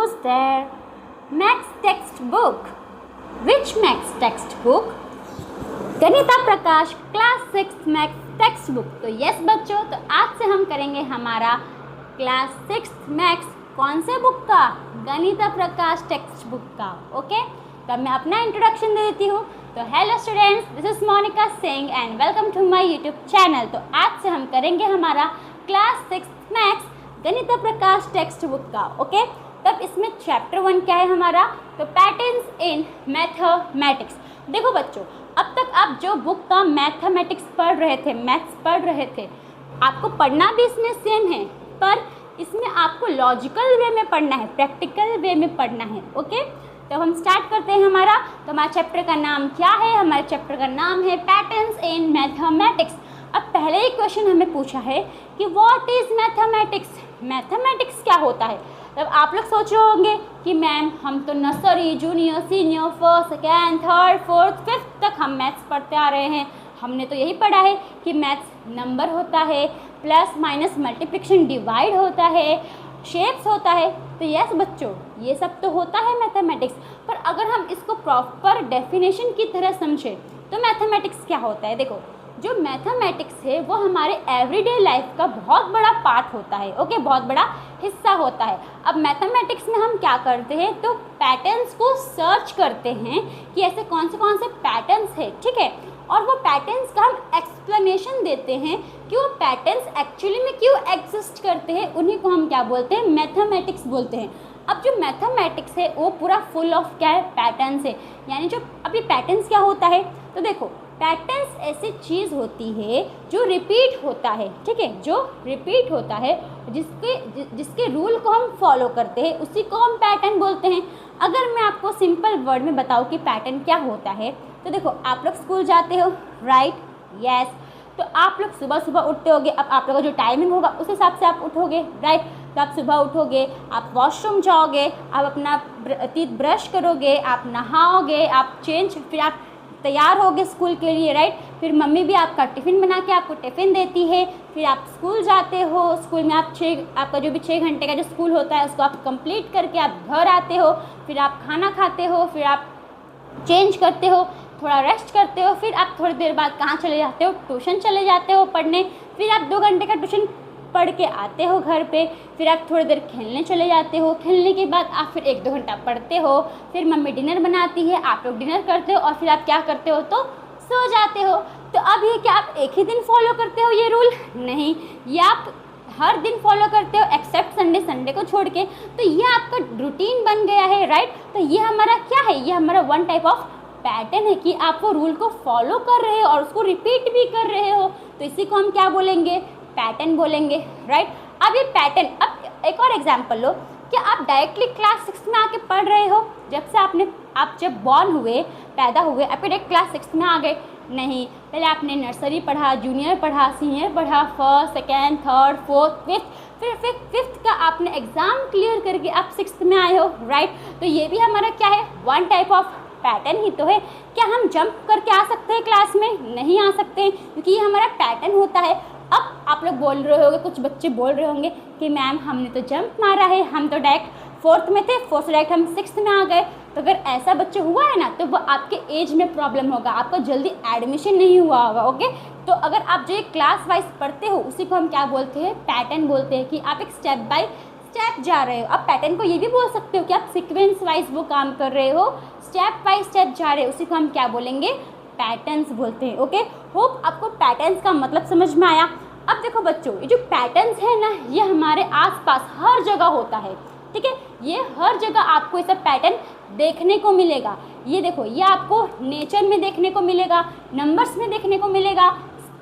Who's there? Max textbook. Which Max textbook? Ganita Prakash class 6 maths textbook. तो yes बच्चों, तो आज से हम करेंगे हमारा क्लास 6 मैथ्स कौन से बुक का? गणिता प्रकाश टेक्स्ट बुक का। ओके, तो मैं अपना इंट्रोडक्शन दे देती हूँ। तो hello students, this is Monika Singh and welcome to my YouTube channel. तो आज से हम करेंगे हमारा class 6 maths Ganita Prakash text book का। ओके, तब इसमें चैप्टर 1 क्या है हमारा? तो पैटर्न्स इन मैथमेटिक्स। देखो बच्चों, अब तक आप जो बुक का मैथमेटिक्स पढ़ रहे थे, मैथ्स पढ़ रहे थे, आपको पढ़ना भी इसमें सेम है, पर इसमें आपको लॉजिकल वे में पढ़ना है, प्रैक्टिकल वे में पढ़ना है। ओके, तो हम स्टार्ट करते हैं हमारा। तो हमारे चैप्टर का नाम क्या है? हमारे चैप्टर का नाम है पैटर्न्स इन मैथमेटिक्स। अब पहले ही क्वेश्चन हमें पूछा है कि व्हाट इज मैथमेटिक्स? मैथमेटिक्स क्या होता है? तब आप लोग सोच रहे होंगे कि मैम हम तो nursery, junior, senior, first, second, third, fourth, fifth तक हम मैथ्स पढ़ते आ रहे हैं, हमने तो यही पढ़ा है कि मैथ्स नंबर होता है, प्लस माइनस मल्टीप्लिकेशन डिवाइड होता है, शेप्स होता है। तो यस बच्चों, ये सब तो होता है मैथमेटिक्स, पर अगर हम इसको प्रॉपर डेफिनेशन की तरह समझें तो मैथमेटिक्स क्या होता है? देखो, जो मैथमेटिक्स है वो हमारे एवरीडे लाइफ का बहुत बड़ा पार्ट होता है। ओके, बहुत बड़ा हिस्सा होता है। अब मैथमेटिक्स में हम क्या करते हैं? तो पैटर्न्स को सर्च करते हैं कि ऐसे कौन से पैटर्न्स है, ठीक है, और वो पैटर्न्स का हम एक्सप्लेनेशन देते हैं कि वो पैटर्न्स एक्चुअली में क्यों एग्जिस्ट करते हैं। उन्हीं को हम क्या बोलते हैं? मैथमेटिक्स बोलते हैं। अब जो मैथमेटिक्स है वो पूरा फुल ऑफ क्या है? पैटर्न्स है। यानी जो अभी पैटर्न्स क्या होता है? तो देखो, पैटर्न्स ऐसी चीज़ होती है जो रिपीट होता है, ठीक है, जो रिपीट होता है, जिसके रूल को हम फॉलो करते हैं, उसी को हम पैटर्न बोलते हैं। अगर मैं आपको सिंपल वर्ड में बताऊँ कि पैटर्न क्या होता है, तो देखो, आप लोग स्कूल जाते हो, राइट? यस। तो आप लोग सुबह सुबह उठते होगे। अब आप लोगों का जो टाइमिंग होगा उस हिसाब से आप उठोगे, राइट? तो आप सुबह उठोगे, आप वॉशरूम जाओगे, आप अपना टीथ ब्रश करोगे, आप नहाओगे, आप फिर आप तैयार होगे स्कूल के लिए, राइट? फिर मम्मी भी आपका टिफ़िन बना के आपको टिफ़िन देती है। फिर आप स्कूल जाते हो, स्कूल में आपका जो भी 6 घंटे का जो स्कूल होता है उसको आप कंप्लीट करके आप घर आते हो। फिर आप खाना खाते हो, फिर आप चेंज करते हो, थोड़ा रेस्ट करते हो, फिर आप थोड़ी देर बाद कहाँ चले जाते हो? ट्यूशन चले जाते हो पढ़ने। फिर आप 2 घंटे का ट्यूशन पढ़ के आते हो घर पे, फिर आप थोड़ी देर खेलने चले जाते हो। खेलने के बाद आप फिर 1-2 घंटा पढ़ते हो। फिर मम्मी डिनर बनाती है, आप लोग डिनर करते हो, और फिर आप क्या करते हो? तो सो जाते हो। तो अब ये क्या आप एक ही दिन फॉलो करते हो ये रूल? नहीं, ये आप हर दिन फॉलो करते हो एक्सेप्ट संडे को छोड़ के। तो ये आपका रूटीन बन गया है, राइट? तो ये हमारा क्या है? ये हमारा वन टाइप ऑफ पैटर्न है कि आप वो रूल को फॉलो कर रहे हो और उसको रिपीट भी कर रहे हो। तो इसी को हम क्या बोलेंगे? पैटर्न बोलेंगे, राइट? अब ये पैटर्न, अब एक और एग्जांपल लो। क्या आप डायरेक्टली क्लास 6 में आके पढ़ रहे हो? आप जब बॉर्न हुए, पैदा हुए, आप डायरेक्ट क्लास 6 में आ गए? नहीं, पहले आपने नर्सरी पढ़ा, जूनियर पढ़ा, सीनियर पढ़ा, first, second, third, fourth, fifth, फिर फिफ्थ का आपने एग्ज़ाम क्लियर करके आप 6th में आए हो, राइट? तो ये भी हमारा क्या है? वन टाइप ऑफ पैटर्न ही तो है। क्या हम जंप करके आ सकते हैं क्लास में? नहीं आ सकते, क्योंकि ये हमारा पैटर्न होता है। अब आप लोग बोल रहे होंगे, कुछ बच्चे बोल रहे होंगे कि मैम हमने तो जंप मारा है, हम तो डायरेक्ट 4th में थे, 4th से डायरेक्ट हम 6th में आ गए। तो अगर ऐसा बच्चे हुआ है ना, तो वो आपके एज में प्रॉब्लम होगा, आपका जल्दी एडमिशन नहीं हुआ होगा। ओके, तो अगर आप जो क्लास वाइज पढ़ते हो उसी को हम क्या बोलते हैं? पैटर्न बोलते हैं, कि आप एक स्टेप बाय स्टेप जा रहे हो। आप पैटर्न को ये भी बोल सकते हो कि आप सीक्वेंस वाइज वो काम कर रहे हो, स्टेप बाय स्टेप जा रहे हो, उसी को हम क्या बोलेंगे? पैटर्न्स बोलते हैं। ओके, होप आपको पैटर्न्स का मतलब समझ में आया। अब देखो बच्चों, ये जो पैटर्न्स है ना, ये हमारे आसपास हर जगह होता है, ठीक है? ये हर जगह आपको ये सब पैटर्न देखने को मिलेगा। ये देखो, ये आपको नेचर में देखने को मिलेगा, नंबर्स में देखने को मिलेगा,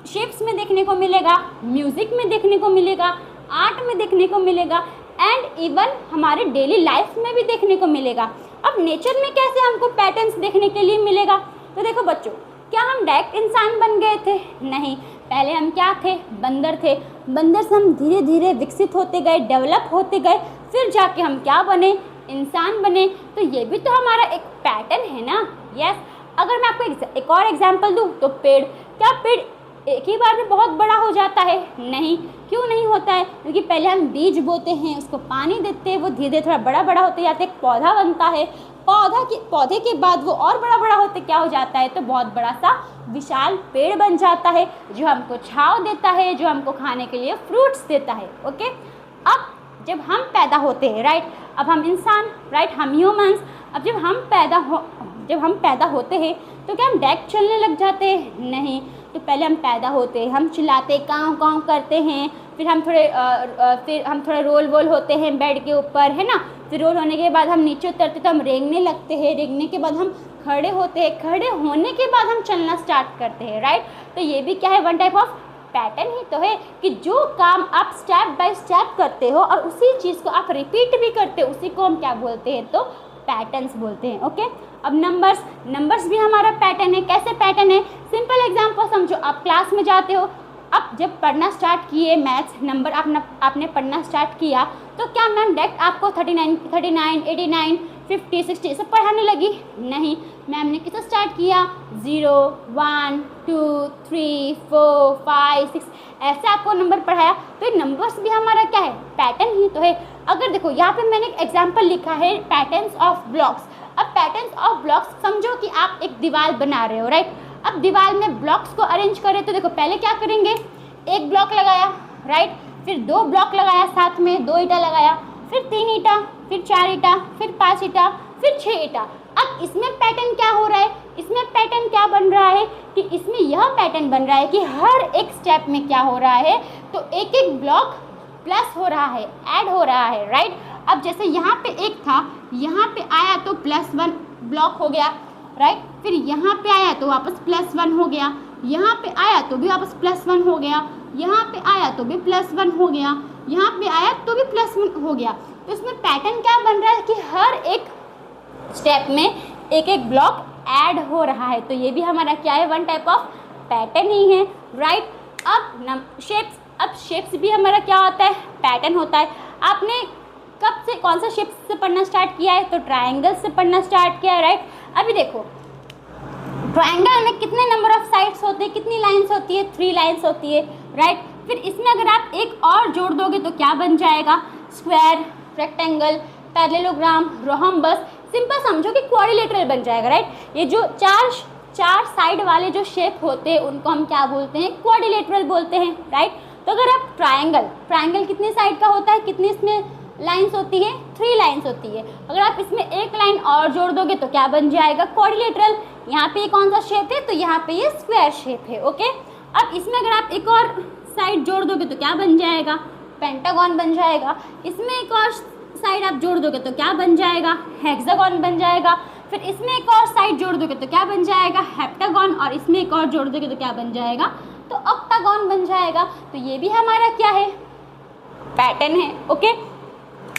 शेप्स में देखने को मिलेगा, म्यूज़िक में देखने को मिलेगा, आर्ट में देखने को मिलेगा, एंड इवन हमारे डेली लाइफ में भी देखने को मिलेगा। अब नेचर में कैसे हमको पैटर्न्स देखने के लिए मिलेगा? तो देखो बच्चों, क्या हम डायरेक्ट इंसान बन गए थे? नहीं, पहले हम क्या थे? बंदर थे। बंदर से हम धीरे धीरे विकसित होते गए, डेवलप होते गए, फिर जाके हम क्या बने? इंसान बने। तो ये भी तो हमारा एक पैटर्न है ना। यस। अगर मैं आपको एक और एग्जांपल दूँ तो पेड़, क्या पेड़ एक ही बार में बहुत बड़ा हो जाता है? नहीं। क्यों नहीं होता है? क्योंकि पहले हम बीज बोते हैं, उसको पानी देते हैं, वो धीरे धीरे थोड़ा बड़ा बड़ा होते जाते, एक पौधा बनता है, पौधे के बाद वो और बड़ा बड़ा होते क्या हो जाता है? तो बहुत बड़ा सा विशाल पेड़ बन जाता है, जो हमको छांव देता है, जो हमको खाने के लिए फ्रूट्स देता है। ओके, अब जब हम पैदा होते हैं, राइट, अब हम इंसान, राइट, हम ह्यूमंस, अब जब हम पैदा होते हैं तो क्या हम डायरेक्ट चलने लग जाते हैं? नहीं। तो पहले हम पैदा होते हैं, हम चिल्लाते, काँव काँव करते हैं, फिर हम थोड़े रोल वोल होते हैं बेड के ऊपर, है ना, फिर रोल होने के बाद हम नीचे उतरते तो हम रेंगने लगते हैं, रेंगने के बाद हम खड़े होते हैं, खड़े होने के बाद हम चलना स्टार्ट करते हैं, राइट। तो ये भी क्या है? वन टाइप ऑफ पैटर्न ही तो है कि जो काम आप स्टेप बाय स्टेप करते हो और उसी चीज़ को आप रिपीट भी करते हो, उसी को हम क्या बोलते हैं? तो पैटर्न्स बोलते हैं। ओके, अब नंबर्स भी हमारा पैटर्न है। कैसे पैटर्न है? सिंपल एग्जांपल समझो, आप क्लास में जाते हो, अब जब पढ़ना स्टार्ट किए मैथ्स, नंबर आपने पढ़ना स्टार्ट किया, तो क्या मैम डायरेक्ट आपको 39, 89, 50, 60 सब पढ़ाने लगी? नहीं, मैम ने किससे स्टार्ट किया? 0, 1, 2, 3, 4, 5, 6 ऐसे आपको नंबर पढ़ाया। तो नंबर्स भी हमारा क्या है? पैटर्न ही तो है। अगर देखो यहाँ पे मैंने एक एग्जाम्पल लिखा है, पैटर्न्स ऑफ ब्लॉक्स। अब पैटर्न्स ऑफ ब्लॉक्स समझो कि आप एक दीवार बना रहे हो, राइट। अब दीवार में ब्लॉक्स को अरेंज करें तो देखो पहले क्या करेंगे? एक ब्लॉक लगाया, राइट, फिर 2 ब्लॉक लगाया, साथ में 2 ईंटा लगाया, फिर 3 ईंटा, फिर 4 ईंटा, फिर 5 ईंटा, फिर 6 ईंटा। अब इसमें पैटर्न क्या हो रहा है? इसमें पैटर्न क्या बन रहा है कि इसमें यह पैटर्न बन रहा है कि हर एक स्टेप में क्या हो रहा है? तो एक एक ब्लॉक प्लस हो रहा है, ऐड हो रहा है, राइट। अब जैसे यहाँ पे एक था, यहाँ पे आया तो +1 ब्लॉक हो गया, राइट, फिर यहाँ पे आया तो वापस +1 हो गया, यहाँ पे आया तो भी वापस +1 हो गया, यहाँ पे आया तो भी +1 हो गया, यहाँ पे आया तो भी +1 हो गया। तो इसमें पैटर्न क्या बन रहा है कि हर एक स्टेप में एक एक ब्लॉक ऐड हो रहा है। तो ये भी हमारा क्या है? वन टाइप ऑफ पैटर्न ही है, राइट। अब शेप्स भी हमारा क्या होता है? पैटर्न होता है। आपने कब से कौन सा शेप से पढ़ना स्टार्ट किया है? तो ट्रायंगल से पढ़ना स्टार्ट किया है, राइट। अभी देखो ट्रायंगल में कितने नंबर ऑफ साइड्स होते हैं? कितनी लाइंस होती है? 3 लाइंस होती है, राइट। फिर इसमें अगर आप एक और जोड़ दोगे तो क्या बन जाएगा? Square, rectangle, parallelogram, rhombus. Simple समझो कि क्वाड्रिलेटरल बन जाएगा, राइट। ये जो चार साइड वाले जो शेप होते हैं उनको हम क्या बोलते हैं? क्वाड्रिलेटरल बोलते हैं, राइट। तो अगर आप ट्रायंगल कितने साइड का होता है? कितनी इसमें लाइंस होती है? 3 लाइंस होती है। अगर आप इसमें एक लाइन और जोड़ दोगे तो क्या बन जाएगा? क्वाड्रिलेटरल। यहाँ पे कौन सा शेप है? तो यहाँ पे ये स्क्वायर शेप है, ओके। अब इसमें अगर आप एक और साइड जोड़ दोगे तो क्या बन जाएगा? पेंटागन बन जाएगा। इसमें एक और साइड आप जोड़ दोगे तो क्या बन जाएगा? हेक्सागन बन जाएगा। फिर इसमें एक और साइड जोड़ दोगे तो क्या बन जाएगा? हेप्टागन। और इसमें एक और जोड़ दोगे तो क्या बन जाएगा? तो ऑक्टागन बन जाएगा। तो ये भी हमारा क्या है? पैटर्न है, ओके।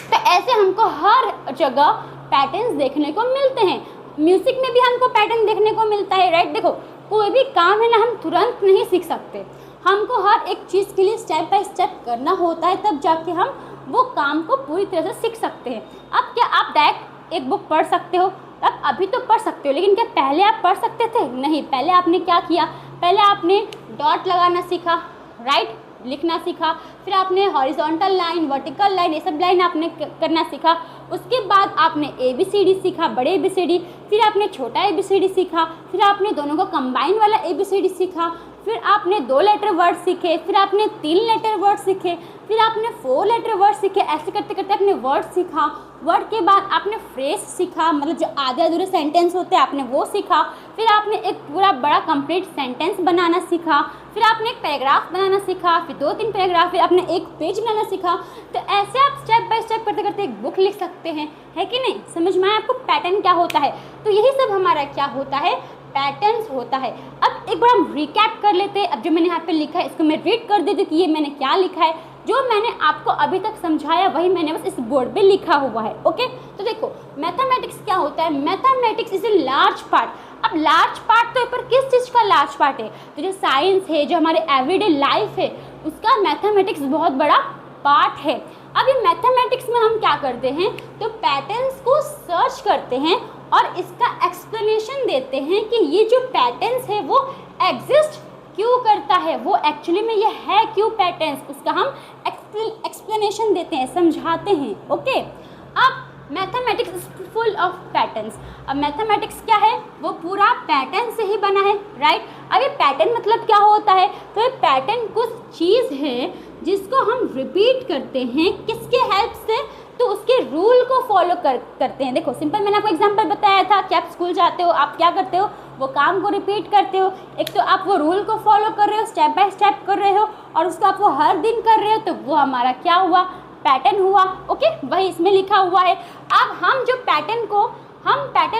तो ऐसे हमको हर जगह पैटर्न्स देखने को मिलते हैं। म्यूजिक में भी हमको पैटर्न देखने को मिलता है, राइट। देखो कोई भी काम है ना, हम तुरंत नहीं सीख सकते, हमको हर एक चीज़ के लिए स्टेप बाय स्टेप करना होता है, तब जाके हम वो काम को पूरी तरह से सीख सकते हैं। अब क्या आप डायरेक्ट एक बुक पढ़ सकते हो? आप अभी तो पढ़ सकते हो, लेकिन क्या पहले आप पढ़ सकते थे? नहीं। पहले आपने क्या किया? पहले आपने डॉट लगाना सीखा, राइट, लिखना सीखा, फिर आपने हॉरिजॉन्टल लाइन, वर्टिकल लाइन, ये सब लाइन आपने करना सीखा। उसके बाद आपने ABCD सीखा, बड़े ABCD, फिर आपने छोटा ABCD सीखा, फिर आपने दोनों को कंबाइन वाला ABCD सीखा, फिर आपने 2 लेटर वर्ड सीखे, फिर आपने 3 लेटर वर्ड सीखे, फिर आपने 4 लेटर वर्ड सीखे। ऐसे करते करते आपने वर्ड सीखा। वर्ड के बाद आपने फ्रेज सीखा, मतलब जो आधे अधूरे सेंटेंस होते हैं आपने वो सीखा। फिर आपने एक पूरा बड़ा कंप्लीट सेंटेंस बनाना सीखा। फिर आपने एक पैराग्राफ बनाना सीखा, फिर 2-3 पैराग्राफ, फिर आपने एक पेज बनाना सीखा। तो ऐसे आप स्टेप बाय स्टेप करते करते एक बुक लिख सकते हैं, है कि नहीं? समझ में आया आपको पैटर्न क्या होता है? तो यही सब हमारा क्या होता है? पैटर्न्स होता है। अब एक बार हम रिकैप कर लेते हैं। अब जो मैंने यहाँ पे लिखा है इसको मैं रीड कर देती हूँ कि ये मैंने क्या लिखा है। जो मैंने आपको अभी तक समझाया वही मैंने बस इस बोर्ड पे लिखा हुआ है, ओके। तो देखो मैथमेटिक्स क्या होता है? Mathematics is a large part. अब लार्ज पार्ट तो पर किस चीज़ का लार्ज पार्ट है? तो जो साइंस है, जो हमारे एवरीडे लाइफ है, उसका मैथमेटिक्स बहुत बड़ा पार्ट है। अब ये मैथमेटिक्स में हम क्या करते हैं? तो पैटर्न्स को सर्च करते हैं और इसका एक्सप्लेनेशन देते हैं कि ये जो पैटर्न्स है वो एग्जिस्ट क्यों करता है, वो एक्चुअली में ये है क्यों पैटर्न्स, उसका हम एक्सप्लेनेशन देते हैं, समझाते हैं। ओके, अब mathematics is full of patterns. अब मैथमेटिक्स क्या है, वो पूरा पैटर्न से ही बना है, राइट। अब ये पैटर्न मतलब क्या होता है, तो ये पैटर्न कुछ चीज़ है जिसको हम रिपीट करते हैं, किसके हेल्प से, तो उसके रूल को फॉलो करते हैं। देखो सिंपल, मैंने आपको एग्जांपल बताया था कि आप स्कूल जाते हो, आप क्या करते हो, वो काम को रिपीट करते हो। एक तो आप वो रूल को फॉलो कर रहे हो, स्टेप बाय स्टेप कर रहे हो, और उसको आप वो हर दिन कर रहे हो, तो वो हमारा क्या हुआ, पैटर्न हुआ। ओके, वही इसमें लिखा हुआ है। अब हम जो पैटर्न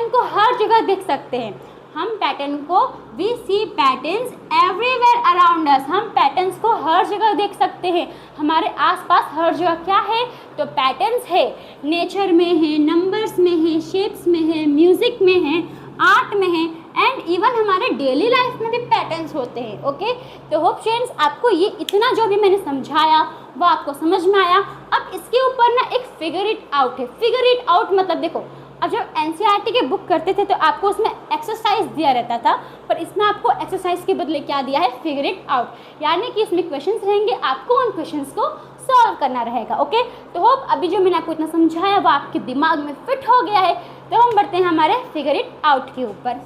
को हर जगह देख सकते हैं। हम पैटर्न को we see patterns everywhere around us, हम पैटर्न्स को हर जगह देख सकते हैं, हमारे आसपास हर जगह क्या है, तो पैटर्न्स है। नेचर में है, नंबर्स में है, शेप्स में है, म्यूज़िक में है, आर्ट में है, एंड इवन हमारे डेली लाइफ में भी पैटर्न्स होते हैं। ओके, तो होप फ्रेंड्स आपको ये इतना जो भी मैंने समझाया वो आपको समझ में आया। अब इसके ऊपर ना एक फिगर इट आउट है। फिगर इट आउट मतलब देखो, अब जब एनसीईआरटी के बुक करते थे तो आपको उसमें एक्सरसाइज दिया रहता था, पर इसमें आपको एक्सरसाइज के बदले क्या दिया है, फिगर इट आउट, यानी कि इसमें क्वेश्चंस रहेंगे, आपको उन क्वेश्चंस को सॉल्व करना रहेगा। ओके, तो होप अभी जो मैंने आपको इतना समझाया वो आपके दिमाग में फिट हो गया है। तो हम बढ़ते हैं हमारे फिगर इट आउट के ऊपर।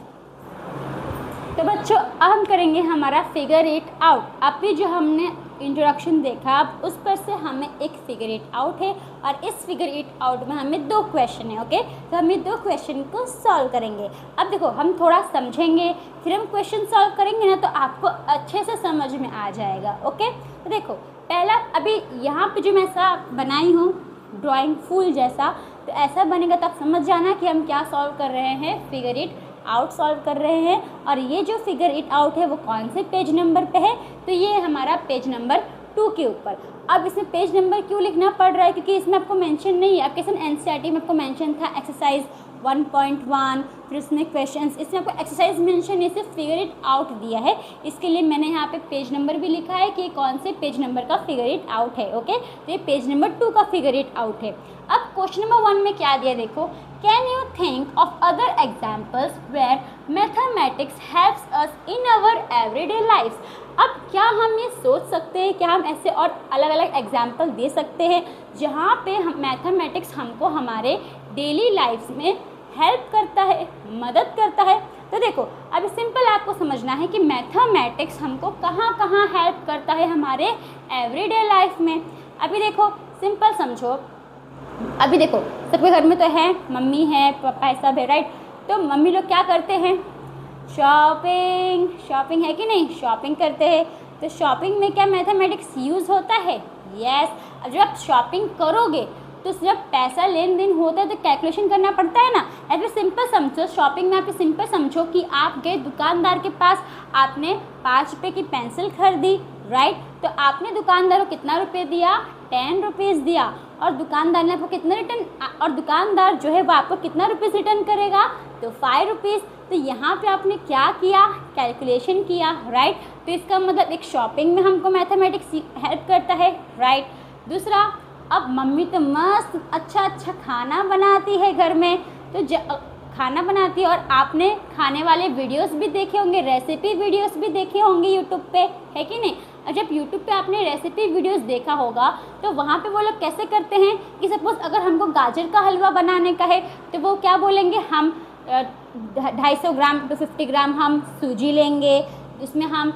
तो बच्चों अब हम करेंगे हमारा फिगर इट आउट। अभी जो हमने इंट्रोडक्शन देखा, अब उस पर से हमें एक फिगर इट आउट है, और इस फिगर इट आउट में हमें 2 क्वेश्चन है। ओके, तो हम ये 2 क्वेश्चन को सॉल्व करेंगे। अब देखो हम थोड़ा समझेंगे, फिर हम क्वेश्चन सॉल्व करेंगे ना, तो आपको अच्छे से समझ में आ जाएगा। ओके, तो देखो पहला, अभी यहाँ पे जो मैं ऐसा बनाई हूँ ड्राइंग फूल जैसा, तो ऐसा बनेगा, तब समझ जाना कि हम क्या सॉल्व कर रहे हैं, फिगर इट आउट सॉल्व कर रहे हैं। और ये जो फिगर इट आउट है वो कौन से पेज नंबर पे है, तो ये हमारा पेज नंबर 2 के ऊपर। अब इसमें पेज नंबर क्यों लिखना पड़ रहा है, क्योंकि इसमें आपको मेंशन नहीं है, आपके एनसीईआरटी में आपको मेंशन था एक्सरसाइज 1.1, फिर उसमें क्वेश्चंस, इसमें आपको एक्सरसाइज मेंशन है, सिर्फ फिगर इट आउट दिया है। इसके लिए मैंने यहाँ पे पेज नंबर भी लिखा है कि कौन से पेज नंबर का फिगर इट आउट है। ओके, तो ये पेज नंबर 2 का फिगर इट आउट है। अब क्वेश्चन नंबर 1 में क्या दिया देखो, can you think of other examples where mathematics helps us in our everyday life. अब क्या हम ये सोच सकते हैं, क्या हम ऐसे और अलग अलग एग्जाम्पल दे सकते हैं जहाँ पे हम मैथमेटिक्स हमको हमारे डेली लाइफ में हेल्प करता है, मदद करता है। तो देखो अभी सिंपल आपको समझना है कि मैथमेटिक्स हमको कहाँ कहाँ हेल्प करता है हमारे एवरीडे लाइफ में। अभी देखो सिंपल समझो, अभी देखो सबके घर में तो है, मम्मी है, पापा है, सब है, राइट। तो मम्मी लोग क्या करते हैं, शॉपिंग है कि नहीं, शॉपिंग करते हैं। तो शॉपिंग में क्या मैथमेटिक्स यूज़ होता है, यस। अब जब आप शॉपिंग करोगे तो जब पैसा लेन देन होता है तो कैलकुलेशन करना पड़ता है ना। या फिर सिंपल समझो, शॉपिंग में आप सिंपल समझो कि आप गए दुकानदार के पास, आपने 5 रुपये की पेंसिल खरीदी, राइट। तो आपने दुकानदार को कितना रुपये दिया, 10 रुपीज़ दिया, और दुकानदार ने आपको कितना और दुकानदार जो है वो आपको कितना रुपीज़ रिटर्न करेगा, तो 5 रुपीज़। तो यहाँ पे आपने क्या किया, कैलकुलेशन किया, राइट। तो इसका मतलब एक शॉपिंग में हमको मैथमेटिक्स हेल्प करता है, राइट। दूसरा, अब मम्मी तो मस्त अच्छा खाना बनाती है घर में, तो खाना बनाती है, और आपने खाने वाले वीडियोस भी देखे होंगे, रेसिपी वीडियोस भी देखे होंगे यूट्यूब पे, है कि नहीं। और जब यूट्यूब पे आपने रेसिपी वीडियोस देखा होगा तो वहाँ पे वो लोग कैसे करते हैं कि सपोज़ अगर हमको गाजर का हलवा बनाने का है तो वो क्या बोलेंगे, हम 250 ग्राम टू 50 ग्राम हम सूजी लेंगे, उसमें हम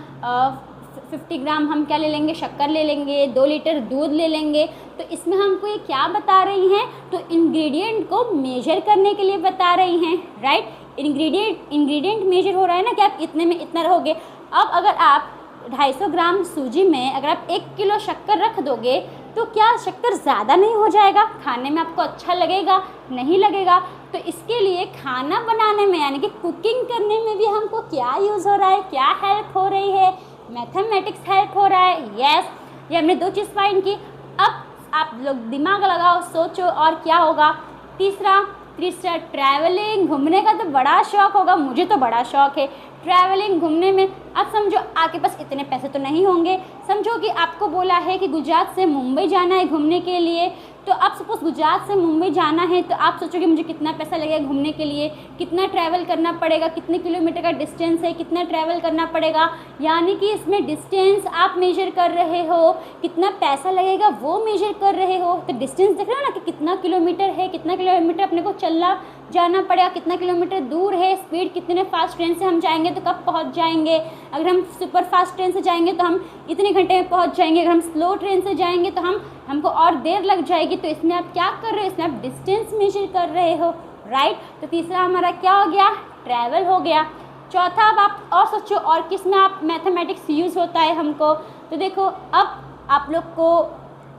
50 ग्राम हम क्या ले लेंगे, शक्कर ले लेंगे, 2 लीटर दूध ले लेंगे। तो इसमें हमको ये क्या बता रही हैं, तो इंग्रेडिएंट को मेजर करने के लिए बता रही हैं, राइट। इंग्रेडिएंट मेजर हो रहा है ना कि आप इतने में इतना रहोगे। अब अगर आप 250 ग्राम सूजी में अगर आप 1 किलो शक्कर रख दोगे तो क्या शक्कर ज़्यादा नहीं हो जाएगा, खाने में आपको अच्छा लगेगा, नहीं लगेगा। तो इसके लिए खाना बनाने में यानी कि कुकिंग करने में भी हमको क्या यूज़ हो रहा है, क्या हेल्प हो रही है, मैथमेटिक्स हेल्प हो रहा है, यस। ये हमने 2 चीज़ फाइंड की। अब आप लोग दिमाग लगाओ, सोचो और क्या होगा। तीसरा ट्रैवलिंग, घूमने का तो बड़ा शौक़ होगा, मुझे तो बड़ा शौक़ है ट्रैवलिंग, घूमने में। अब समझो आपके पास इतने पैसे तो नहीं होंगे, समझो कि आपको बोला है कि गुजरात से मुंबई जाना है घूमने के लिए, तो आप सपोज गुजरात से मुंबई जाना है तो आप सोचोगे मुझे कितना पैसा लगेगा घूमने के लिए, कितना ट्रैवल करना पड़ेगा, कितने किलोमीटर का डिस्टेंस है, कितना ट्रैवल करना पड़ेगा, यानी कि इसमें डिस्टेंस आप मेजर कर रहे हो, कितना पैसा लगेगा वो मेजर कर रहे हो। तो डिस्टेंस देख रहे हो ना कि कितना किलोमीटर है, कितना किलोमीटर अपने को चलना जाना पड़ेगा, कितना किलोमीटर दूर है, स्पीड कितने फास्ट ट्रेन से हम जाएंगे तो कब पहुंच जाएंगे, अगर हम सुपर फास्ट ट्रेन से जाएंगे तो हम इतने घंटे में पहुंच जाएंगे, अगर हम स्लो ट्रेन से जाएंगे तो हमको और देर लग जाएगी। तो इसमें आप क्या कर रहे हो, इसमें आप डिस्टेंस मेजर कर रहे हो, राइट। तो तीसरा हमारा क्या हो गया, ट्रैवल हो गया। चौथा अब आप और सोचो और किस में आप मैथमेटिक्स यूज़ होता है हमको। तो देखो अब आप लोग को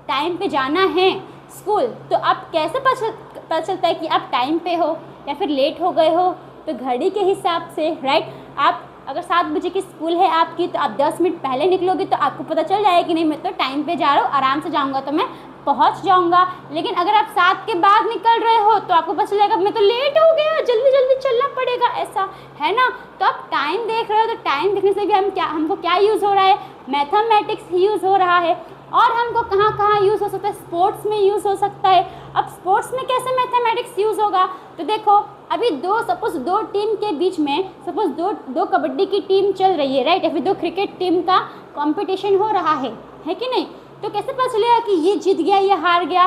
टाइम पे जाना है स्कूल, तो आप कैसे पता चलता है कि आप टाइम पे हो या फिर लेट हो गए हो, तो घड़ी के हिसाब से, राइट। आप अगर 7 बजे की स्कूल है आपकी तो आप 10 मिनट पहले निकलोगे तो आपको पता चल जाएगा कि नहीं मैं तो टाइम पे जा रहा हूँ, आराम से जाऊँगा तो मैं पहुँच जाऊँगा। लेकिन अगर आप 7 के बाद निकल रहे हो तो आपको पता चलेगा मैं तो लेट हो गया, जल्दी जल्दी चलना पड़ेगा, ऐसा है ना। तो आप टाइम देख रहे हो, तो टाइम देखने से भी हमको क्या यूज़ हो रहा है, मैथमेटिक्स यूज़ हो रहा है। और हमको कहाँ कहाँ यूज़ हो सकता है, स्पोर्ट्स में यूज़ हो सकता है। अब स्पोर्ट्स में कैसे मैथमेटिक्स यूज़ होगा, तो देखो अभी सपोज दो टीम के बीच में, सपोज दो कबड्डी की टीम चल रही है, राइट, या फिर 2 क्रिकेट टीम का कंपटीशन हो रहा है कि नहीं। तो कैसे पता चलेगा कि ये जीत गया ये हार गया,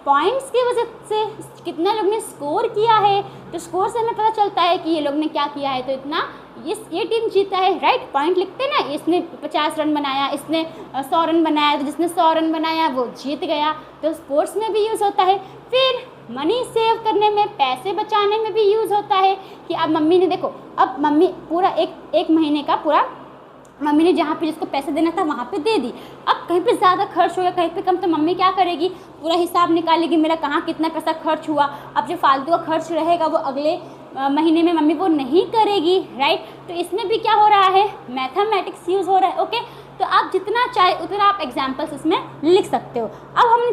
पॉइंट्स की वजह से, कितना लोग ने स्कोर किया है, तो स्कोर से हमें पता चलता है कि ये लोग ने क्या किया है, तो इतना ये टीम जीता है, राइट। पॉइंट लिखते हैं ना, इसने 50 रन बनाया, इसने 100 रन बनाया, तो जिसने 100 रन बनाया वो जीत गया। तो स्पोर्ट्स में भी यूज़ होता है। फिर मनी सेव करने में, पैसे बचाने में भी यूज़ होता है कि अब मम्मी ने देखो, अब मम्मी पूरा एक महीने का पूरा मम्मी ने जहाँ पे जिसको पैसे देना था वहाँ पे दे दी। अब कहीं पे ज़्यादा खर्च हो गया, कहीं पे कम, तो मम्मी क्या करेगी, पूरा हिसाब निकालेगी मेरा कहाँ कितना पैसा खर्च हुआ। अब जो फालतू का खर्च रहेगा वो अगले महीने में मम्मी वो नहीं करेगी, राइट। तो इसमें भी क्या हो रहा है, मैथमेटिक्स यूज़ हो रहा है, ओके। तो आप जितना चाहे उतना आप एग्जाम्पल्स इसमें लिख सकते हो। अब हमने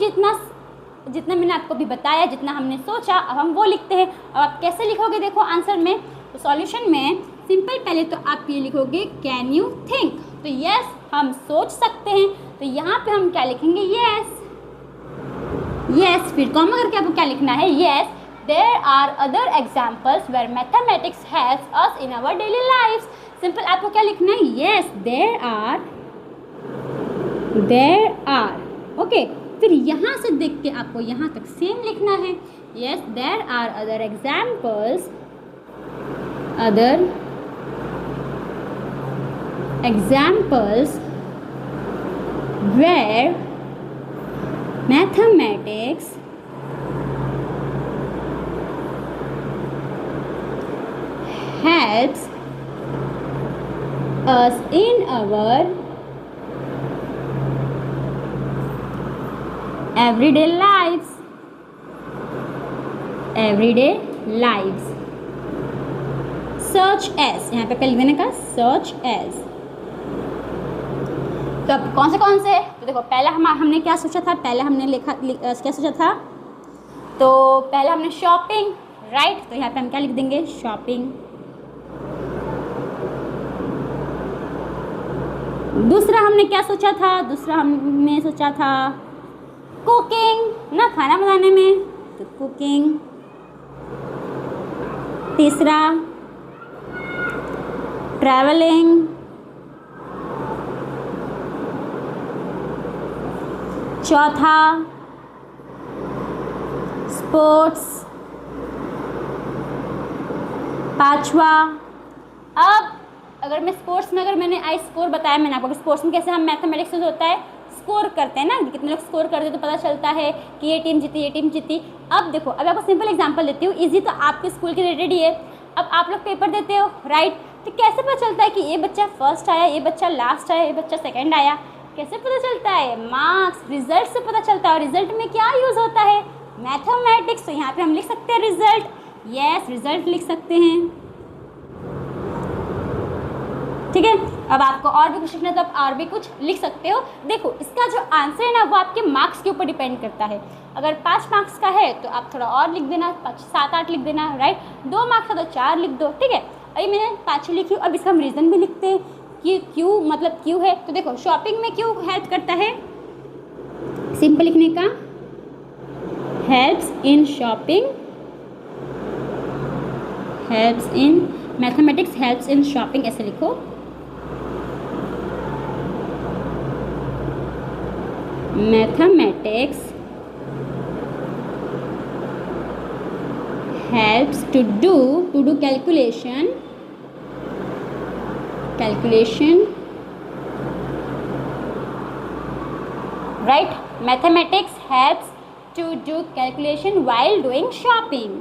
जितना मैंने आपको भी बताया, जितना हमने सोचा, अब हम वो लिखते हैं। अब आप कैसे लिखोगे, देखो आंसर में, तो सॉल्यूशन में सिंपल पहले तो आप ये लिखोगे कैन यू थिंक, तो यस हम सोच सकते हैं, तो यहाँ पे हम क्या लिखेंगे, यस, फिर कॉमा करके आपको क्या लिखना है, yes there are other examples where mathematics helps us in our daily life. Simple आपको क्या लिखना है, यस देयर आर, ओके। फिर यहाँ से देख के आपको यहाँ तक सेम लिखना है, yes there are other examples where mathematics helps us in our everyday lives. Such as, यहाँ पे पहले मैंने कहा such as। तो अब कौन से है, तो देखो पहला हमने क्या सोचा था, पहले हमने क्या सोचा था, तो पहला हमने शॉपिंग, राइट। तो यहाँ पे हम क्या लिख देंगे, शॉपिंग। दूसरा हमने क्या सोचा था, दूसरा हमने सोचा था कुकिंग ना, खाना बनाने में, तो कुकिंग। तीसरा ट्रैवलिंग। चौथा स्पोर्ट्स। पांचवा, अब अगर मैं स्पोर्ट्स में, अगर मैंने आई स्कोर बताया मैंने आपको, स्पोर्ट्स में कैसे हम मैथमेटिक्स यूज होता है, स्कोर करते हैं ना, कितने लोग स्कोर करते हैं तो पता चलता है कि ये टीम जीती। अब देखो, अब आपको सिंपल एग्जांपल देती हूँ, इजी, तो आपके स्कूल के रिलेटेड ही है। अब आप लोग पेपर देते हो, राइट, तो कैसे पता चलता है कि ये बच्चा फर्स्ट आया, ये बच्चा लास्ट आया, ये बच्चा सेकंड आया, कैसे पता चलता है, मार्क्स, रिजल्ट से पता चलता है। और रिजल्ट में क्या यूज़ होता है, मैथमेटिक्स। तो यहाँ पे हम लिख सकते हैं रिजल्ट, यस रिजल्ट लिख सकते हैं, ठीक है। अब आपको और भी कुछ लिखना है तो आप और भी कुछ लिख सकते हो। देखो इसका जो आंसर है ना वो आपके मार्क्स के ऊपर डिपेंड करता है। अगर 5 मार्क्स का है तो आप थोड़ा और लिख देना, 7-8 लिख देना, राइट। 2 मार्क्स का तो 4 लिख दो, ठीक है। अभी मैंने 5 लिखी। अब इसका हम रीज़न भी लिखते हैं कि क्यों, मतलब क्यों है। तो देखो शॉपिंग में क्यों हेल्प करता है, सिंपल लिखने का, helps in shopping, helps in mathematics helps in shopping ऐसे लिखो। Mathematics helps to do calculation right, mathematics helps to do calculation while doing shopping,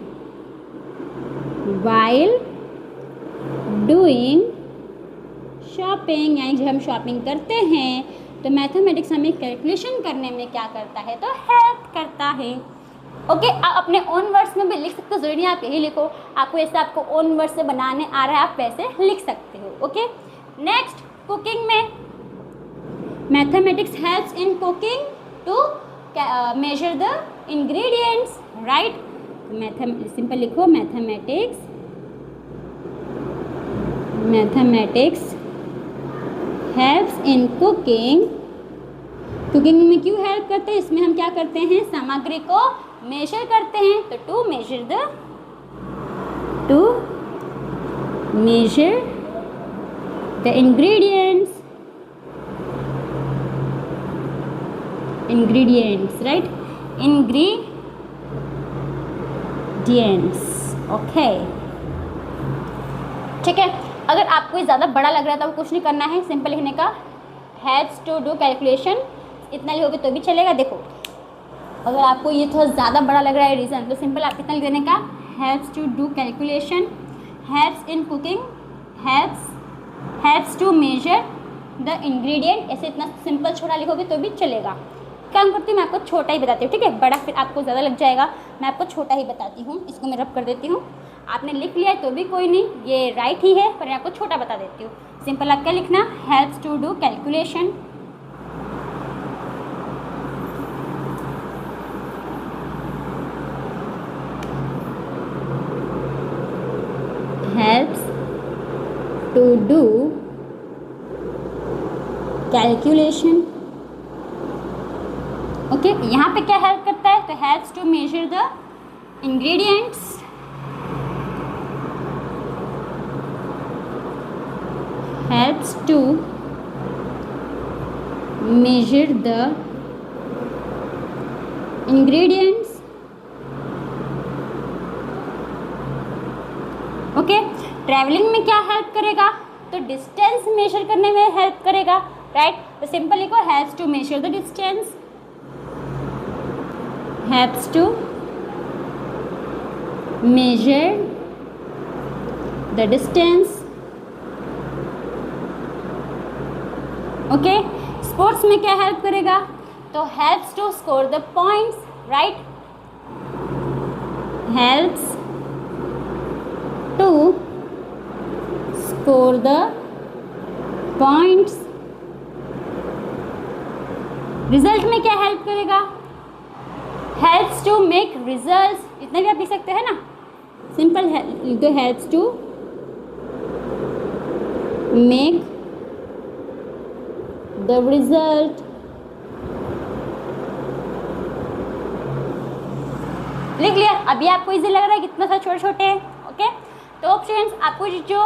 यानी जब हम शॉपिंग करते हैं तो मैथमेटिक्स हमें कैलकुलेशन करने में क्या करता है, तो हेल्प करता है। ओके, आप अपने ओन वर्ड्स में भी लिख सकते हो, जरूरी नहीं आप यही लिखो, आपको ऐसे आपको ओन वर्ड से बनाने आ रहा है आप वैसे लिख सकते हो। ओके, नेक्स्ट कुकिंग में mathematics helps in cooking to measure the ingredients, right. Simple लिखो, mathematics helps in cooking. Cooking में क्यों हेल्प करते हैं, इसमें हम क्या करते हैं, सामग्री को मेजर करते हैं, तो to measure the ingredients, right, ingredients. Okay, ठीक है। अगर आपको ज़्यादा बड़ा लग रहा है तो आपको कुछ नहीं करना है, सिंपल लिखने का, हेल्प्स टू डू कैलकुलेशन, इतना लिखोगे तो भी चलेगा। देखो, अगर आपको ये थोड़ा ज़्यादा बड़ा लग रहा है रीज़न, तो सिंपल आप इतना लिख देने का, helps to do calculation, helps in cooking, helps to measure the ingredient, ऐसे इतना सिंपल छोटा लिखोगे तो भी चलेगा। काम करती हूँ, मैं आपको छोटा ही बताती हूँ, ठीक है, बड़ा फिर आपको ज़्यादा लग जाएगा, मैं आपको छोटा ही बताती हूँ। इसको मैं रब कर देती हूँ, आपने लिख लिया है तो भी कोई नहीं, ये राइट ही है, पर मैं आपको छोटा बता देती हूँ। सिंपल आप क्या लिखना, helps to do calculation, helps to do calculation। Okay, यहाँ पे क्या हेल्प करता है, तो helps to measure the ingredients, helps to measure the ingredients। Okay, travelling में क्या हेल्प करेगा, तो डिस्टेंस मेजर करने में हेल्प करेगा, राइट। तो सिंपल लिखो, helps to measure the distance, helps to measure the distance. Okay, sports में क्या हेल्प करेगा, तो helps to score the points, right, helps to score the points। Result में क्या हेल्प करेगा, हेल्प्स टू मेक रिजल्ट्स, इतना भी आप लिख सकते हैं ना, सिंपल है, तो helps to make the result. लिख लिया, अभी आपको इजी लग रहा है, कितना सा छोटे छोटे हैं। ओके, तो स्टूडेंट्स, आपको जो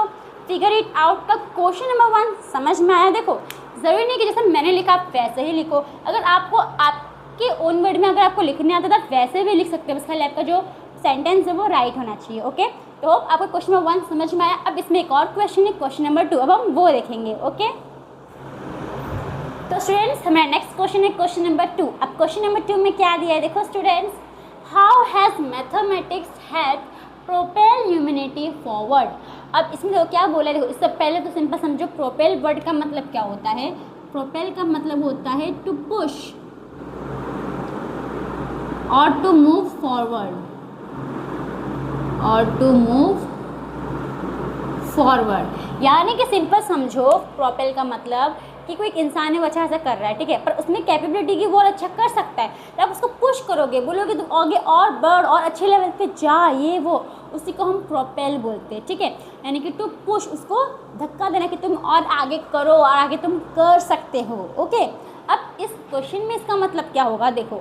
फिगर इट आउट का क्वेश्चन नंबर 1 समझ में आया। देखो, ज़रूरी नहीं कि जैसे मैंने लिखा आप वैसे ही लिखो, अगर आपको आपके ओन वर्ड में अगर आपको लिखने आता था वैसे भी लिख सकते हो, बस खाली आपका जो सेंटेंस है वो राइट होना चाहिए। ओके, तो आपको क्वेश्चन नंबर 1 समझ में आया। अब इसमें एक और क्वेश्चन है, क्वेश्चन नंबर 2, अब हम वो देखेंगे। ओके, तो स्टूडेंट्स, हमारा नेक्स्ट क्वेश्चन है क्वेश्चन नंबर 2। अब क्वेश्चन नंबर 2 में क्या दिया है, देखो students, how has mathematics help propel humanity forward. अब इसमें देखो क्या बोला है, देखो इससे पहले तो सिंपल समझो, प्रोपेल वर्ड का मतलब क्या होता है, प्रोपेल का मतलब होता है टू पुश और टू मूव फॉरवर्ड, यानी कि सिंपल समझो, प्रोपेल का मतलब कि कोई इंसान है वो अच्छा ऐसा कर रहा है, ठीक है, पर उसमें कैपेबिलिटी की वो और अच्छा कर सकता है, तो आप उसको पुश करोगे, बोलोगे तुम आगे और बढ़ और अच्छे लेवल पे जा, ये वो, उसी को हम प्रोपेल बोलते हैं, ठीक है, यानी कि टू पुश, उसको धक्का देना कि तुम और आगे करो और आगे तुम कर सकते हो। ओके, अब इस क्वेश्चन में इसका मतलब क्या होगा, देखो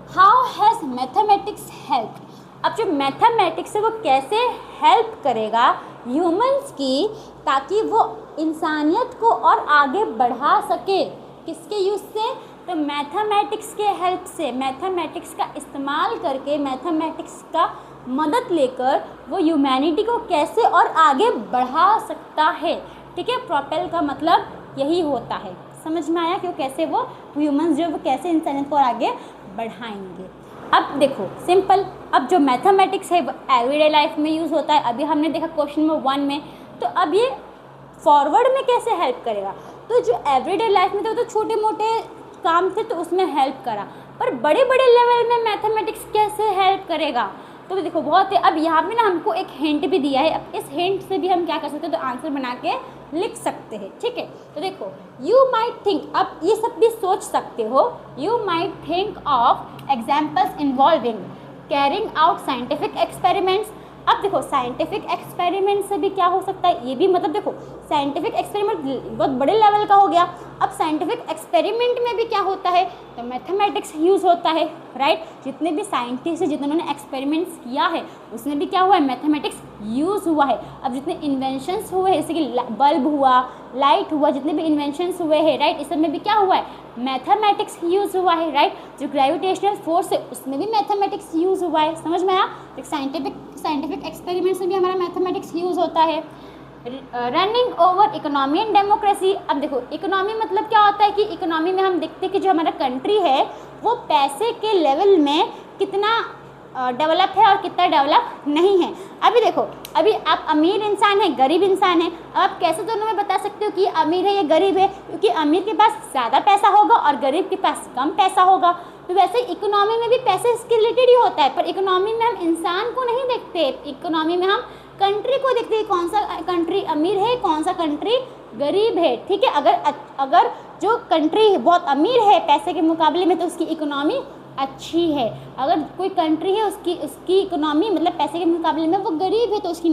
हाउ हैज़ मैथमेटिक्स हेल्प। अब जो मैथमेटिक्स है वो कैसे हेल्प करेगा ह्यूमंस की, ताकि वो इंसानियत को और आगे बढ़ा सके। किसके यूज़ से? तो मैथमेटिक्स के हेल्प से, मैथमेटिक्स का इस्तेमाल करके, मैथमेटिक्स का मदद लेकर वो ह्यूमैनिटी को कैसे और आगे बढ़ा सकता है। ठीक है, प्रोपेल का मतलब यही होता है। समझ में आया कि वो कैसे वो ह्यूमंस जो वो कैसे इंसानियत को आगे बढ़ाएंगे। अब देखो सिंपल, अब जो मैथमेटिक्स है वो एवरीडे लाइफ में यूज़ होता है, अभी हमने देखा क्वेश्चन नंबर 1 में। तो अब ये फॉरवर्ड में कैसे हेल्प करेगा? तो जो एवरीडे लाइफ में थे वो तो छोटे मोटे काम थे तो उसमें हेल्प करा, पर बड़े बड़े लेवल में मैथमेटिक्स कैसे हेल्प करेगा? तो देखो बहुत है। अब यहाँ पे ना हमको एक हिंट भी दिया है, अब इस हिंट से भी हम क्या कर सकते हैं, तो आंसर बना के लिख सकते हैं। ठीक है, तो देखो यू माइट थिंक, अब ये सब भी सोच सकते हो, you might think of examples involving carrying out scientific experiments. अब देखो साइंटिफिक एक्सपेरिमेंट से भी क्या हो सकता है, ये भी मतलब देखो साइंटिफिक एक्सपेरिमेंट बहुत बड़े लेवल का हो गया। अब साइंटिफिक एक्सपेरिमेंट में भी क्या होता है, तो मैथमेटिक्स यूज़ होता है, राइट। जितने भी साइंटिस्ट हैं जिन्होंने एक्सपेरिमेंट्स किया है उसमें भी क्या हुआ है, मैथमेटिक्स यूज़ हुआ है। अब जितने इन्वेंशंस हुए हैं, जैसे कि बल्ब हुआ, लाइट हुआ, जितने भी इन्वेंशंस हुए हैं, राइट, इस सब में भी क्या हुआ है, मैथमेटिक्स यूज़ हुआ है, राइट। जो ग्रेविटेशनल फोर्स है उसमें भी मैथमेटिक्स यूज़ हुआ है। समझ में आया? एक साइंटिफिक एक्सपेरिमेंट्स में भी हमारा मैथमेटिक्स यूज़ होता है। Running over economy and democracy. अब देखो इकोनॉमी मतलब क्या होता है कि इकोनॉमी में हम देखते हैं कि जो हमारा कंट्री है वो पैसे के लेवल में कितना डेवलप है और कितना डेवलप नहीं है। अभी देखो, अभी आप अमीर इंसान है, गरीब इंसान है, आप कैसे दोनों में बता सकते हो कि अमीर है या गरीब है? क्योंकि अमीर के पास ज़्यादा पैसा होगा और गरीब के पास कम पैसा होगा। तो वैसे इकोनॉमी में भी पैसे से रिलेटेड ही होता है, पर इकोनॉमी में हम इंसान को नहीं देखते, इकोनॉमी में हम कंट्री को देखते हैं, कौन सा कंट्री अमीर है, कौन सा कंट्री गरीब है। ठीक है, अगर जो कंट्री बहुत अमीर है पैसे के मुकाबले में तो उसकी इकोनॉमी अच्छी है। अगर कोई कंट्री है उसकी इकोनॉमी मतलब पैसे के मुकाबले में वो गरीब है तो उसकी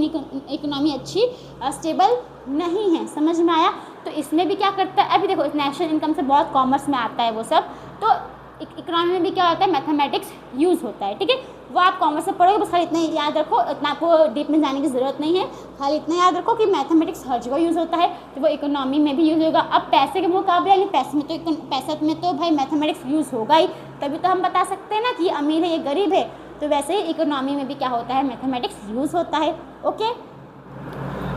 इकोनॉमी अच्छी स्टेबल नहीं है। समझ में आया? तो इसमें भी क्या करता है, अभी देखो नेशनल इनकम से बहुत कॉमर्स में आता है वो सब, तो इकोनॉमी में भी क्या होता है, मैथमेटिक्स यूज़ होता है। ठीक है, वो आप कॉमर्स में पढ़ोगे, बस खाली इतना याद रखो, इतना आपको डीप में जाने की ज़रूरत नहीं है, खाली इतना याद रखो कि मैथमेटिक्स हर जगह यूज़ होता है, तो वो इकोनॉमी में भी यूज़ होगा। अब पैसे के मुकाबले यानी पैसे में तो भाई मैथमेटिक्स यूज़ होगा ही, तभी तो हम बता सकते हैं ना कि ये अमीर है ये गरीब है। तो वैसे ही इकोनॉमी में भी क्या होता है, मैथमेटिक्स यूज़ होता है। ओके,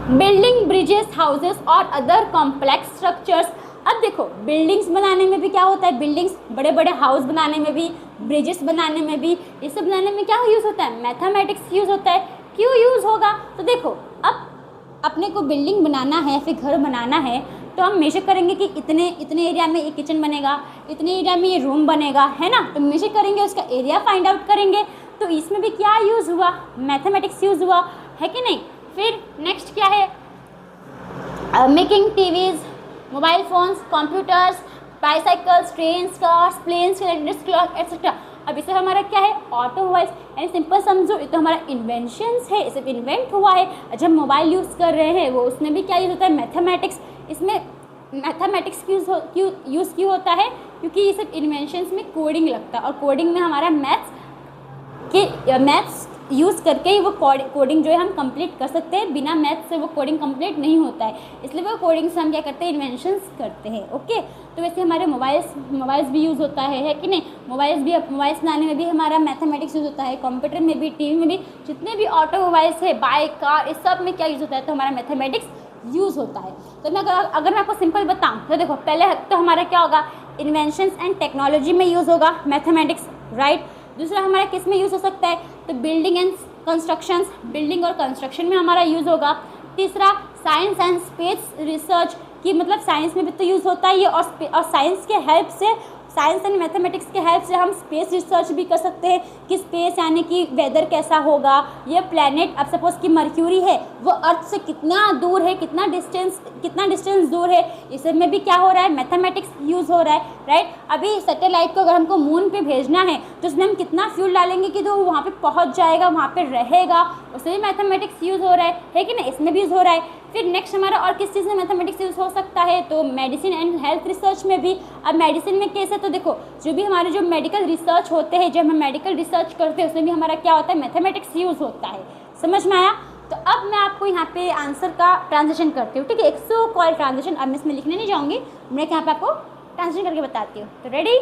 बिल्डिंग ब्रिजेस, हाउसेस और अदर कॉम्प्लेक्स स्ट्रक्चर्स। अब देखो बिल्डिंग्स बनाने में भी क्या होता है, बिल्डिंग्स बड़े बड़े हाउस बनाने में भी, ब्रिजेस बनाने में भी, ये सब बनाने में क्या यूज़ होता है, मैथमेटिक्स यूज़ होता है। क्यों यूज़ होगा? तो देखो अब अपने को बिल्डिंग बनाना है, फिर घर बनाना है, तो हम मेजर करेंगे कि इतने एरिया में ये किचन बनेगा, इतने एरिया में ये रूम बनेगा, है ना। तो मेजर करेंगे, उसका एरिया फाइंड आउट करेंगे, तो इसमें भी क्या यूज़ हुआ, मैथमेटिक्स यूज़ हुआ है कि नहीं। फिर नेक्स्ट क्या है, making TVs, mobile phones, computers, bicycles, trains, cars, planes, calendars, clock etcetera. अब इसे हमारा क्या है, ऑटोमोबाइल्स, यानी सिंपल समझो ये तो हमारा इन्वेंशंस है, इसे इन्वेंट हुआ है। जब मोबाइल यूज़ कर रहे हैं वो उसमें भी क्या यूज़ होता है, मैथमेटिक्स। इसमें मैथमेटिक्स यूज़ क्यों होता है, क्योंकि ये सब इन्वेंशंस में कोडिंग लगता है और कोडिंग में हमारा मैथ्स यूज़ करके ही वो कोडिंग जो है हम कंप्लीट कर सकते हैं, बिना मैथ्स से वो कोडिंग कंप्लीट नहीं होता है, इसलिए वो कोडिंग से हम क्या करते हैं, इन्वेंशंस करते हैं। ओके, तो वैसे हमारे मोबाइल्स भी यूज़ होता है कि नहीं, मोबाइल्स बनाने में भी हमारा मैथमेटिक्स यूज़ होता है, कंप्यूटर में भी, टीवी में भी, जितने भी ऑटोमोबाइल्स है, बाइक, कार, इस सब में क्या यूज़ होता है, तो हमारा मैथमेटिक्स यूज़ होता है। तो मैं अगर मैं आपको सिंपल बताऊँ तो देखो पहले तो हमारा क्या होगा, इन्वेंशंस एंड टेक्नोलॉजी में यूज़ होगा मैथमेटिक्स, राइट। दूसरा हमारा किस में यूज़ हो सकता है, तो बिल्डिंग एंड कंस्ट्रक्शंस, बिल्डिंग और कंस्ट्रक्शन में हमारा यूज़ होगा। तीसरा साइंस एंड स्पेस रिसर्च, कि मतलब साइंस में भी तो यूज़ होता है ये, और साइंस के हेल्प से, साइंस एंड मैथमेटिक्स के हेल्प से हम स्पेस रिसर्च भी कर सकते हैं कि स्पेस यानी कि वेदर कैसा होगा, ये प्लैनेट, अब सपोज कि मर्क्यूरी है वो अर्थ से कितना दूर है, कितना डिस्टेंस दूर है, इस में भी क्या हो रहा है, मैथमेटिक्स यूज़ हो रहा है, राइट। अभी सैटेलाइट को अगर हमको मून पे भेजना है तो उसमें हम कितना फ्यूल डालेंगे कि तो वहाँ पे पहुँच जाएगा, वहाँ पे रहेगा, उसमें भी मैथमेटिक्स यूज़ हो रहा है कि नहीं, इसमें भी यूज़ हो रहा है। फिर नेक्स्ट हमारा और किस चीज़ में मैथमेटिक्स यूज़ हो सकता है, तो मेडिसिन एंड हेल्थ रिसर्च में भी। अब मेडिसिन में कैसे, तो देखो जो भी हमारे जो मेडिकल रिसर्च होते हैं, जब हम मेडिकल रिसर्च करते हैं उसमें भी हमारा क्या होता है, मैथमेटिक्स यूज़ होता है। समझ में आया? तो अब मैं आपको यहाँ पे आंसर का ट्रांजेक्शन करती हूँ, ठीक है, 100 कॉल ट्रांजेक्शन। अब मैं इसमें लिखने नहीं जाऊँगी, मैं यहाँ पे आपको ट्रांजेक्शन करके बताती हूँ। तो रेडी?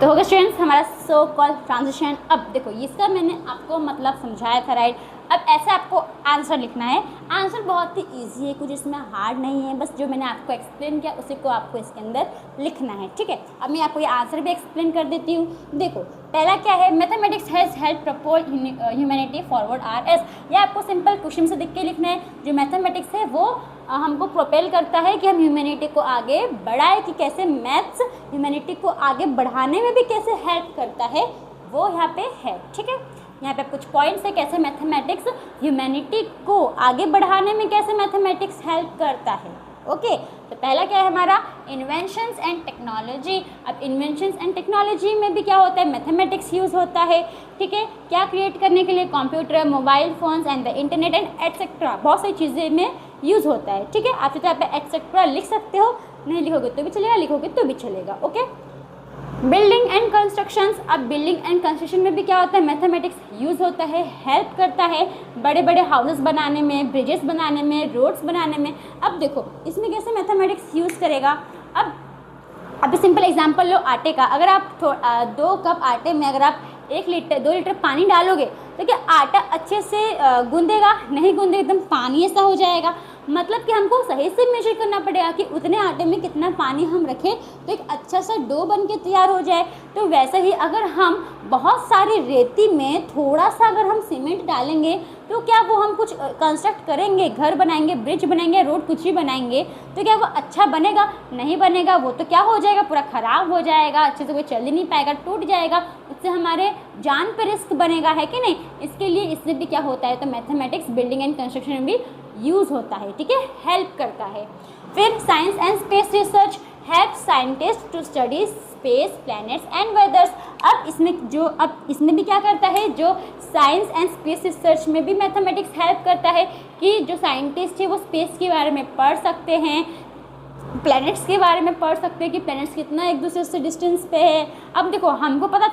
तो होगा स्टूडेंट्स हमारा सो कॉल ट्रांजिशन। अब देखो इसका मैंने आपको मतलब समझाया था, राइट। अब ऐसे आपको आंसर लिखना है। आंसर बहुत ही इजी है, कुछ इसमें हार्ड नहीं है, बस जो मैंने आपको एक्सप्लेन किया उसी को आपको इसके अंदर लिखना है, ठीक है। अब मैं आपको ये आंसर भी एक्सप्लेन कर देती हूँ। देखो पहला क्या है, mathematics has help propel humanity forward RS। ये आपको सिंपल क्वेश्चन से देख के लिखना है। जो मैथमेटिक्स है वो हमको प्रोपेल करता है कि हम ह्यूमैनिटी को आगे बढ़ाए, कि कैसे मैथ्स ह्यूमैनिटी को आगे बढ़ाने में भी कैसे हेल्प करता है, वो यहाँ पे है, ठीक है। यहाँ पे कुछ पॉइंट्स है कैसे मैथमेटिक्स ह्यूमैनिटी को आगे बढ़ाने में कैसे मैथमेटिक्स हेल्प करता है। ओके, तो पहला क्या है हमारा, इन्वेंशंस एंड टेक्नोलॉजी। अब इन्वेंशंस एंड टेक्नोलॉजी में भी क्या होता है, मैथमेटिक्स यूज़ होता है, ठीक है। क्या क्रिएट करने के लिए, computer, mobile phones and the internet and etcetera, बहुत सारी चीज़ें में यूज़ होता है, ठीक है। आप तो यहाँ पे एटसेट्रा लिख सकते हो, नहीं लिखोगे तो भी चलेगा, लिखोगे तो भी चलेगा। Okay, building and constructions. अब बिल्डिंग एंड कंस्ट्रक्शन में भी क्या होता है, मैथमेटिक्स यूज़ होता है, हेल्प करता है बड़े बड़े हाउसेस बनाने में, ब्रिजेस बनाने में, रोड्स बनाने में। अब देखो इसमें कैसे मैथमेटिक्स यूज़ करेगा। अब सिंपल एग्जांपल लो आटे का। अगर आप 2 कप आटे में अगर आप 2 लीटर पानी डालोगे तो क्या आटा अच्छे से गूंदेगा? नहीं गूंदेगा, एकदम पानी ऐसा हो जाएगा। मतलब कि हमको सही से मेजर करना पड़ेगा कि उतने आटे में कितना पानी हम रखें तो एक अच्छा सा डो बन के तैयार हो जाए। तो वैसे ही अगर हम बहुत सारी रेती में थोड़ा सा अगर हम सीमेंट डालेंगे तो क्या वो हम कुछ कंस्ट्रक्ट करेंगे, घर बनाएंगे, ब्रिज बनाएंगे, रोड कुछ भी बनाएंगे, तो क्या वो अच्छा बनेगा? नहीं बनेगा। वो तो क्या हो जाएगा, पूरा ख़राब हो जाएगा, अच्छे से कोई चल ही नहीं पाएगा, टूट जाएगा, उससे हमारे जान पे रिस्क बनेगा, है कि नहीं। इसके लिए इससे भी क्या होता है, तो मैथमेटिक्स बिल्डिंग एंड कंस्ट्रक्शन में भी यूज़ होता है, ठीक है, हेल्प करता है। फिर science and space research help scientist to study space, planets and weathers. अब इसमें भी क्या करता है, जो साइंस एंड स्पेस रिसर्च में भी मैथमेटिक्स हेल्प करता है कि जो साइंटिस्ट है वो स्पेस के बारे में पढ़ सकते हैं, प्लैनेट्स के बारे में पढ़ सकते हैं कि प्लैनेट्स कितना एक दूसरे से डिस्टेंस पे है। अब देखो हमको पता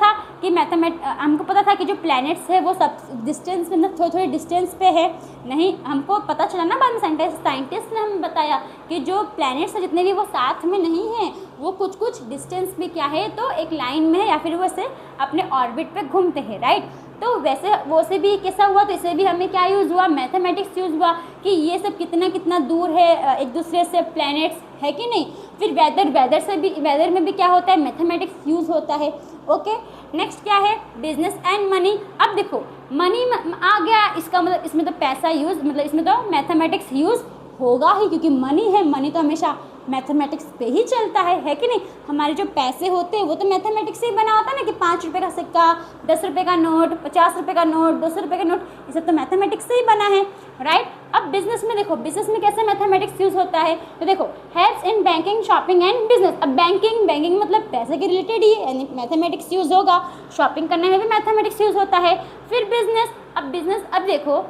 था कि जो प्लैनेट्स है वो सब डिस्टेंस में थोड़ी डिस्टेंस पे है, नहीं हमको पता चला ना बाद में, साइंटिस्ट ने हमें बताया कि जो प्लैनेट्स है जितने भी वो साथ में नहीं हैं, वो कुछ डिस्टेंस में क्या है, तो एक लाइन में है या फिर वो ऐसे अपने ऑर्बिट पे घूमते हैं, राइट। तो वैसे वो से भी कैसा हुआ, तो इसे भी हमें क्या यूज़ हुआ, मैथमेटिक्स यूज़ हुआ कि ये सब कितना दूर है एक दूसरे से प्लैनेट्स, है कि नहीं। फिर वेदर में भी क्या होता है, मैथमेटिक्स यूज़ होता है। ओके, नेक्स्ट क्या है, बिजनेस एंड मनी। अब देखो मनी आ गया, इसका मतलब इसमें तो पैसा यूज़, मतलब इसमें तो मैथमेटिक्स यूज़ होगा ही, क्योंकि मनी है, मनी तो हमेशा मैथमेटिक्स पे ही चलता है कि नहीं। हमारे जो पैसे होते हैं वो तो मैथमेटिक्स से ही बना होता है ना, कि 5 रुपये का सिक्का, 10 रुपये का नोट, 50 रुपये का नोट, 200 रुपये का नोट, ये सब तो मैथमेटिक्स से ही बना है, राइट। अब बिजनेस में देखो, बिजनेस में कैसे मैथमेटिक्स यूज़ होता है, तो देखो helps in banking, shopping and business. अब बैंकिंग मतलब पैसे के रिलेटेड ही, यानी मैथमेटिक्स यूज़ होगा। शॉपिंग करने में भी मैथमेटिक्स यूज़ होता है। फिर बिजनेस, अब देखो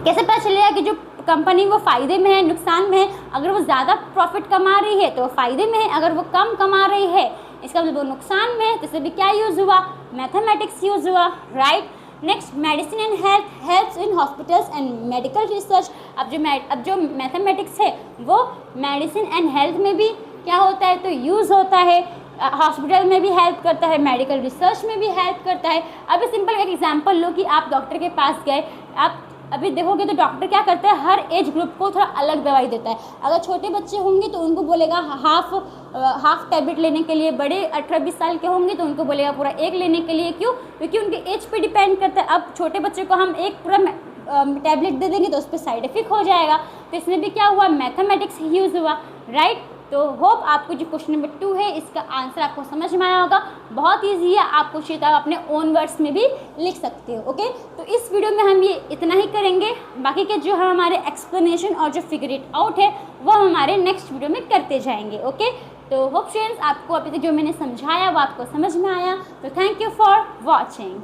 कैसे पता चलेगा कि जो कंपनी वो फ़ायदे में है, नुकसान में है। अगर वो ज़्यादा प्रॉफिट कमा रही है तो वो फ़ायदे में है, अगर वो कम कमा रही है इसका मतलब वो नुकसान में है। तो इससे भी क्या यूज़ हुआ, मैथमेटिक्स यूज़ हुआ, right. Next medicine and helps in hospitals and medical research. अब जो मैथमेटिक्स है वो मेडिसिन एंड हेल्थ में भी क्या होता है, तो यूज़ होता है। हॉस्पिटल में भी हेल्प करता है, मेडिकल रिसर्च में भी हेल्प करता है। अभी सिंपल एक एग्जांपल लो कि आप डॉक्टर के पास गए, आप अभी देखोगे तो डॉक्टर क्या करता है, हर एज ग्रुप को थोड़ा अलग दवाई देता है। अगर छोटे बच्चे होंगे तो उनको बोलेगा हाफ टैबलेट लेने के लिए, बड़े 18-20 साल के होंगे तो उनको बोलेगा पूरा 1 लेने के लिए। क्यों? क्योंकि उनके एज पे डिपेंड करता है। अब छोटे बच्चे को हम एक पूरा टैबलेट दे देंगे तो उस पर साइड इफेक्ट हो जाएगा। तो इसमें भी क्या हुआ, मैथमेटिक्स यूज़ हुआ, राइट। तो होप आपको जो क्वेश्चन नंबर 2 है इसका आंसर आपको समझ में आया होगा। बहुत ईजी है, आप पूछिए तो आप अपने ओन वर्ड्स में भी लिख सकते हो। ओके, तो इस वीडियो में हम ये इतना ही करेंगे। बाकी के जो हमारे एक्सप्लेनेशन और जो फिगर इट आउट है वो हम हमारे नेक्स्ट वीडियो में करते जाएंगे। ओके, तो होप फ्रेंड्स आपको अभी तक जो मैंने समझाया वो आपको समझ में आया। तो थैंक यू फॉर वॉचिंग।